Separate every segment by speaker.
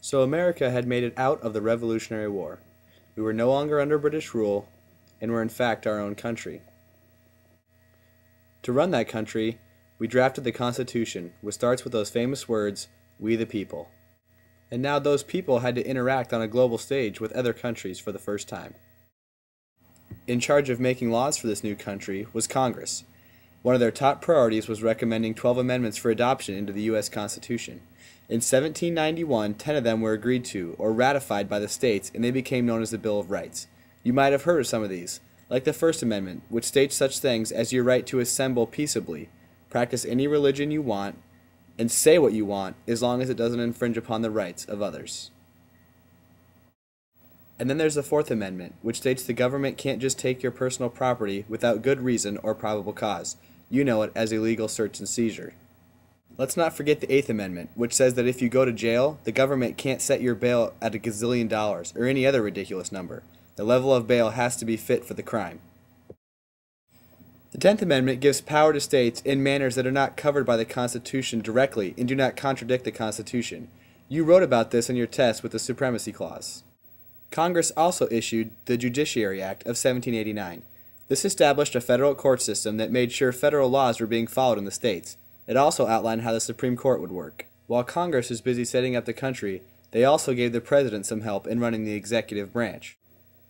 Speaker 1: So America had made it out of the Revolutionary War. We were no longer under British rule, and were in fact our own country. To run that country, we drafted the Constitution, which starts with those famous words, "We the people." And now those people had to interact on a global stage with other countries for the first time. In charge of making laws for this new country was Congress. One of their top priorities was recommending 12 amendments for adoption into the U.S. Constitution. In 1791, 10 of them were agreed to or ratified by the states, and they became known as the Bill of Rights. You might have heard of some of these, like the First Amendment, which states such things as your right to assemble peaceably, practice any religion you want, and say what you want as long as it doesn't infringe upon the rights of others. And then there's the Fourth Amendment, which states the government can't just take your personal property without good reason or probable cause. You know it as illegal search and seizure. Let's not forget the Eighth Amendment, which says that if you go to jail, the government can't set your bail at $1 gazillion or any other ridiculous number. The level of bail has to be fit for the crime. The Tenth Amendment gives power to states in manners that are not covered by the Constitution directly and do not contradict the Constitution. You wrote about this in your test with the Supremacy Clause. Congress also issued the Judiciary Act of 1789. This established a federal court system that made sure federal laws were being followed in the states. It also outlined how the Supreme Court would work. While Congress was busy setting up the country, they also gave the President some help in running the executive branch.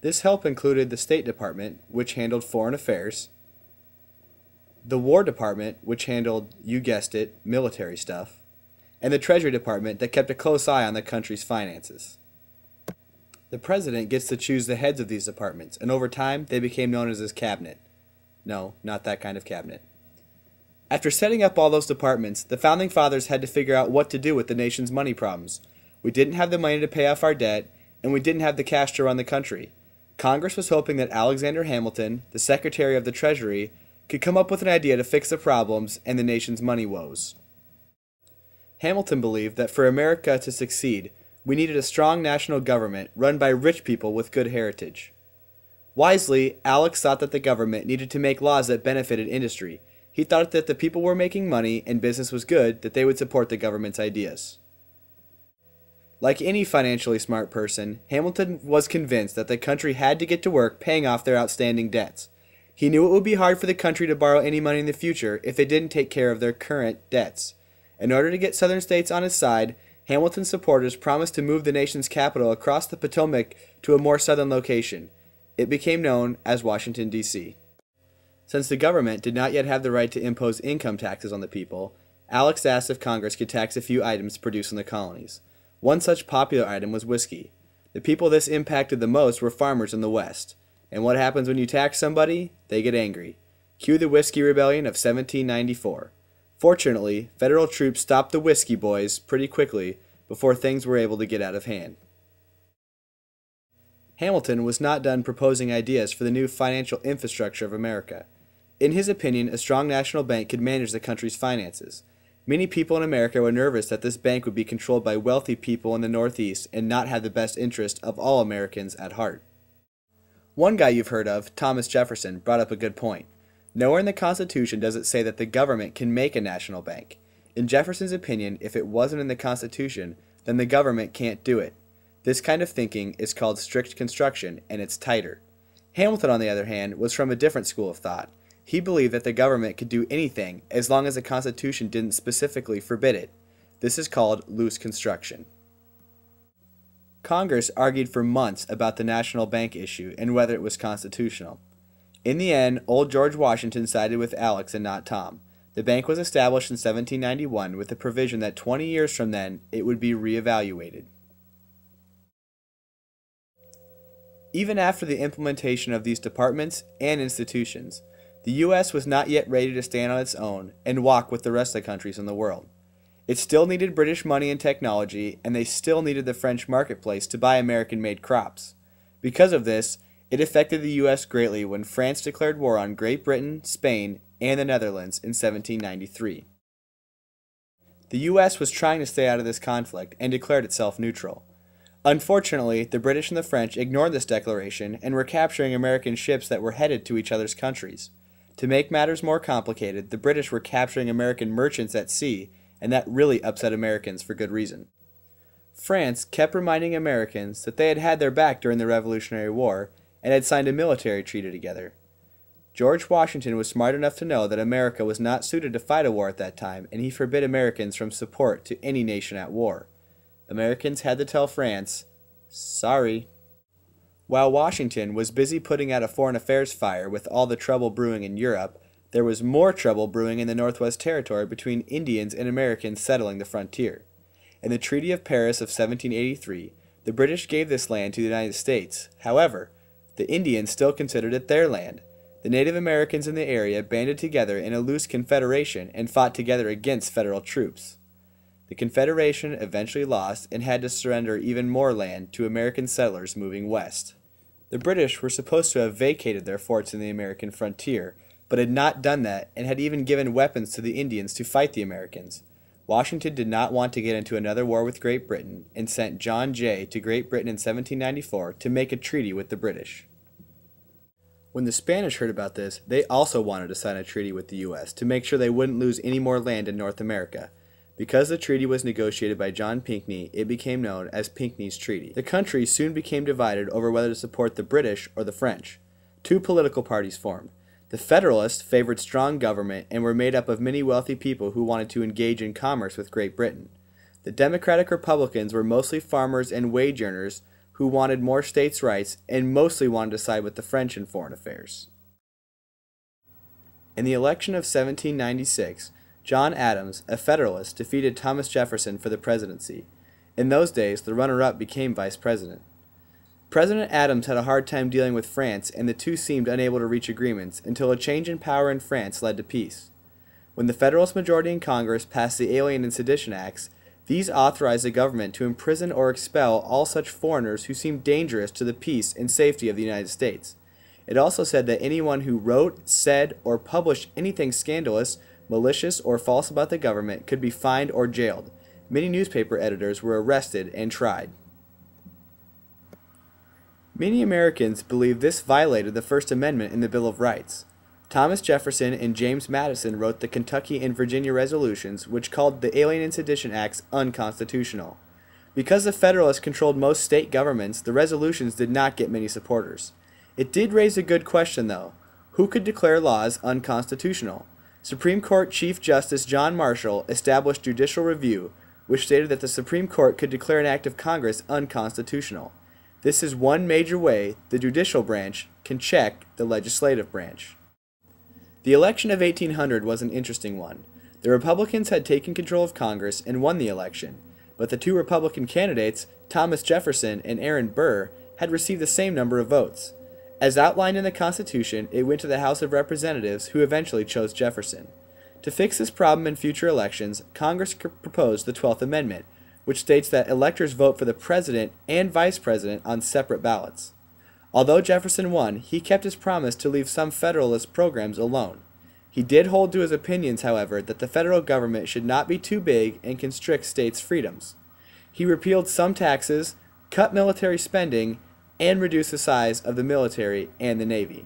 Speaker 1: This help included the State Department, which handled foreign affairs, the War Department, which handled, you guessed it, military stuff, and the Treasury Department that kept a close eye on the country's finances. The President gets to choose the heads of these departments, and over time they became known as his cabinet. No, not that kind of cabinet. After setting up all those departments, the Founding Fathers had to figure out what to do with the nation's money problems. We didn't have the money to pay off our debt, and we didn't have the cash to run the country. Congress was hoping that Alexander Hamilton, the Secretary of the Treasury, could come up with an idea to fix the problems and the nation's money woes. Hamilton believed that for America to succeed, we needed a strong national government run by rich people with good heritage. Wisely, Alex thought that the government needed to make laws that benefited industry. He thought that the people were making money and business was good, that they would support the government's ideas. Like any financially smart person, Hamilton was convinced that the country had to get to work paying off their outstanding debts. He knew it would be hard for the country to borrow any money in the future if they didn't take care of their current debts. In order to get southern states on his side, Hamilton's supporters promised to move the nation's capital across the Potomac to a more southern location. It became known as Washington, D.C. Since the government did not yet have the right to impose income taxes on the people, Alex asked if Congress could tax a few items produced in the colonies. One such popular item was whiskey. The people this impacted the most were farmers in the West. And what happens when you tax somebody? They get angry. Cue the Whiskey Rebellion of 1794. Fortunately, federal troops stopped the Whiskey Boys pretty quickly before things were able to get out of hand. Hamilton was not done proposing ideas for the new financial infrastructure of America. In his opinion, a strong national bank could manage the country's finances. Many people in America were nervous that this bank would be controlled by wealthy people in the Northeast and not have the best interest of all Americans at heart. One guy you've heard of, Thomas Jefferson, brought up a good point. Nowhere in the Constitution does it say that the government can make a national bank. In Jefferson's opinion, if it wasn't in the Constitution, then the government can't do it. This kind of thinking is called strict construction, and it's tighter. Hamilton, on the other hand, was from a different school of thought. He believed that the government could do anything as long as the Constitution didn't specifically forbid it. This is called loose construction. Congress argued for months about the national bank issue and whether it was constitutional. In the end, old George Washington sided with Alex and not Tom. The bank was established in 1791 with the provision that 20 years from then it would be reevaluated. Even after the implementation of these departments and institutions, the U.S. was not yet ready to stand on its own and walk with the rest of the countries in the world. It still needed British money and technology, and they still needed the French marketplace to buy American-made crops. Because of this, it affected the U.S. greatly when France declared war on Great Britain, Spain, and the Netherlands in 1793. The U.S. was trying to stay out of this conflict and declared itself neutral. Unfortunately, the British and the French ignored this declaration and were capturing American ships that were headed to each other's countries. To make matters more complicated, the British were capturing American merchants at sea, and that really upset Americans for good reason. France kept reminding Americans that they had had their back during the Revolutionary War and had signed a military treaty together. George Washington was smart enough to know that America was not suited to fight a war at that time, and he forbid Americans from support to any nation at war. Americans had to tell France, sorry. While Washington was busy putting out a foreign affairs fire with all the trouble brewing in Europe, there was more trouble brewing in the Northwest Territory between Indians and Americans settling the frontier. In the Treaty of Paris of 1783, the British gave this land to the United States. However, the Indians still considered it their land. The Native Americans in the area banded together in a loose confederation and fought together against federal troops. The Confederation eventually lost and had to surrender even more land to American settlers moving west. The British were supposed to have vacated their forts in the American frontier, but had not done that and had even given weapons to the Indians to fight the Americans. Washington did not want to get into another war with Great Britain and sent John Jay to Great Britain in 1794 to make a treaty with the British. When the Spanish heard about this, they also wanted to sign a treaty with the U.S. to make sure they wouldn't lose any more land in North America. Because the treaty was negotiated by John Pinckney, it became known as Pinckney's Treaty. The country soon became divided over whether to support the British or the French. Two political parties formed. The Federalists favored strong government and were made up of many wealthy people who wanted to engage in commerce with Great Britain. The Democratic Republicans were mostly farmers and wage earners who wanted more states' rights and mostly wanted to side with the French in foreign affairs. In the election of 1796, John Adams, a Federalist, defeated Thomas Jefferson for the presidency. In those days, the runner-up became vice president. President Adams had a hard time dealing with France, and the two seemed unable to reach agreements until a change in power in France led to peace. When the Federalist majority in Congress passed the Alien and Sedition Acts, these authorized the government to imprison or expel all such foreigners who seemed dangerous to the peace and safety of the United States. It also said that anyone who wrote, said, or published anything scandalous, malicious, or false about the government could be fined or jailed. Many newspaper editors were arrested and tried. Many Americans believe this violated the First Amendment in the Bill of Rights. Thomas Jefferson and James Madison wrote the Kentucky and Virginia resolutions, which called the Alien and Sedition Acts unconstitutional. Because the Federalists controlled most state governments, the resolutions did not get many supporters. It did raise a good question, though. Who could declare laws unconstitutional? Supreme Court Chief Justice John Marshall established judicial review, which stated that the Supreme Court could declare an act of Congress unconstitutional. This is one major way the judicial branch can check the legislative branch. The election of 1800 was an interesting one. The Republicans had taken control of Congress and won the election, but the two Republican candidates, Thomas Jefferson and Aaron Burr, had received the same number of votes. As outlined in the Constitution, it went to the House of Representatives, who eventually chose Jefferson. To fix this problem in future elections, Congress proposed the 12th Amendment, which states that electors vote for the president and vice president on separate ballots. Although Jefferson won, he kept his promise to leave some Federalist programs alone. He did hold to his opinions, however, that the federal government should not be too big and constrict states' freedoms. He repealed some taxes, cut military spending, and reduced the size of the military and the Navy.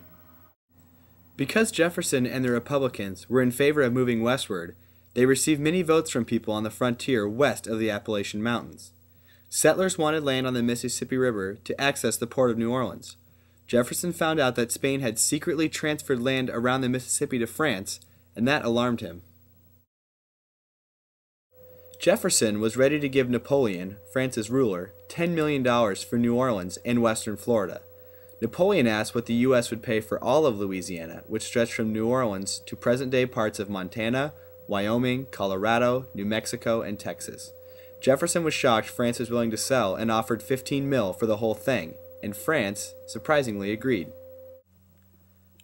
Speaker 1: Because Jefferson and the Republicans were in favor of moving westward, they received many votes from people on the frontier west of the Appalachian Mountains. Settlers wanted land on the Mississippi River to access the port of New Orleans. Jefferson found out that Spain had secretly transferred land around the Mississippi to France, and that alarmed him. Jefferson was ready to give Napoleon, France's ruler, $10 million for New Orleans and western Florida. Napoleon asked what the U.S. would pay for all of Louisiana, which stretched from New Orleans to present-day parts of Montana, Wyoming, Colorado, New Mexico, and Texas. Jefferson was shocked France was willing to sell and offered $15 million for the whole thing, and France, surprisingly, agreed.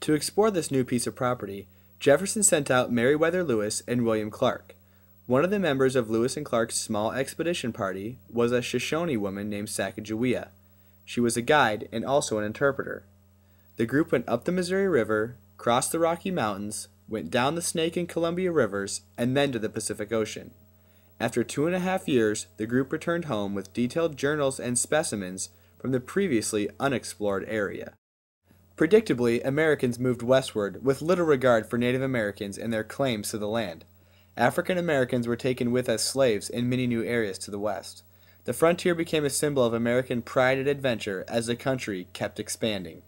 Speaker 1: To explore this new piece of property, Jefferson sent out Meriwether Lewis and William Clark. One of the members of Lewis and Clark's small expedition party was a Shoshone woman named Sacagawea. She was a guide and also an interpreter. The group went up the Missouri River, crossed the Rocky Mountains, went down the Snake and Columbia Rivers, and then to the Pacific Ocean. After 2.5 years, the group returned home with detailed journals and specimens from the previously unexplored area. Predictably, Americans moved westward with little regard for Native Americans and their claims to the land. African Americans were taken with as slaves in many new areas to the west. The frontier became a symbol of American pride and adventure as the country kept expanding.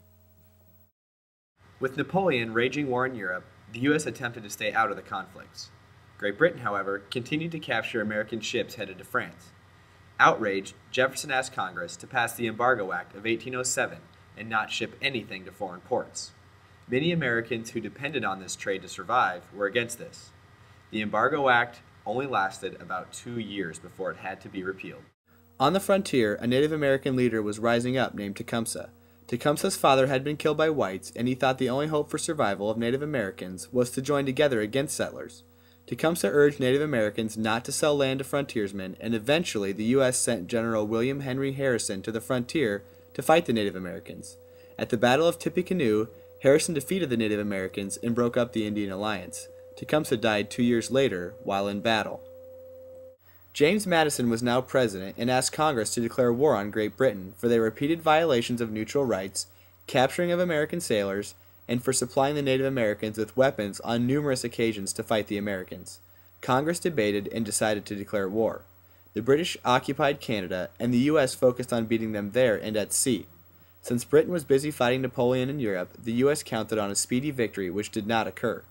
Speaker 1: With Napoleon waging war in Europe, the U.S. attempted to stay out of the conflicts. Great Britain, however, continued to capture American ships headed to France. Outraged, Jefferson asked Congress to pass the Embargo Act of 1807 and not ship anything to foreign ports. Many Americans who depended on this trade to survive were against this. The Embargo Act only lasted about 2 years before it had to be repealed. On the frontier, a Native American leader was rising up named Tecumseh. Tecumseh's father had been killed by whites, and he thought the only hope for survival of Native Americans was to join together against settlers. Tecumseh urged Native Americans not to sell land to frontiersmen, and eventually the U.S. sent General William Henry Harrison to the frontier to fight the Native Americans. At the Battle of Tippecanoe, Harrison defeated the Native Americans and broke up the Indian Alliance. Tecumseh died 2 years later while in battle. James Madison was now president and asked Congress to declare war on Great Britain for their repeated violations of neutral rights, capturing of American sailors, and for supplying the Native Americans with weapons on numerous occasions to fight the Americans. Congress debated and decided to declare war. The British occupied Canada, and the U.S. focused on beating them there and at sea. Since Britain was busy fighting Napoleon in Europe, the U.S. counted on a speedy victory which did not occur.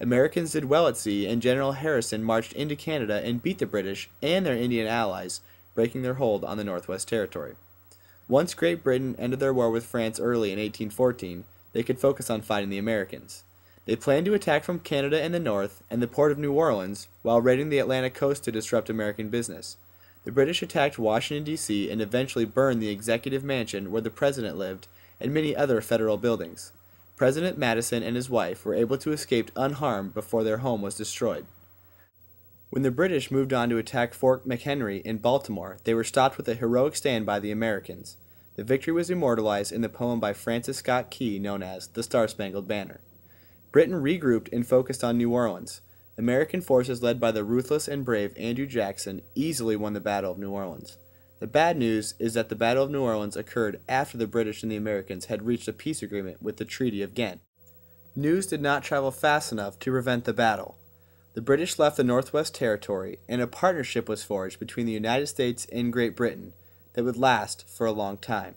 Speaker 1: Americans did well at sea, and General Harrison marched into Canada and beat the British and their Indian allies, breaking their hold on the Northwest Territory. Once Great Britain ended their war with France early in 1814, they could focus on fighting the Americans. They planned to attack from Canada in the north and the port of New Orleans, while raiding the Atlantic coast to disrupt American business. The British attacked Washington, D.C. and eventually burned the Executive Mansion where the President lived and many other federal buildings. President Madison and his wife were able to escape unharmed before their home was destroyed. When the British moved on to attack Fort McHenry in Baltimore, they were stopped with a heroic stand by the Americans. The victory was immortalized in the poem by Francis Scott Key known as The Star-Spangled Banner. Britain regrouped and focused on New Orleans. American forces led by the ruthless and brave Andrew Jackson easily won the Battle of New Orleans. The bad news is that the Battle of New Orleans occurred after the British and the Americans had reached a peace agreement with the Treaty of Ghent. News did not travel fast enough to prevent the battle. The British left the Northwest Territory, and a partnership was forged between the United States and Great Britain that would last for a long time.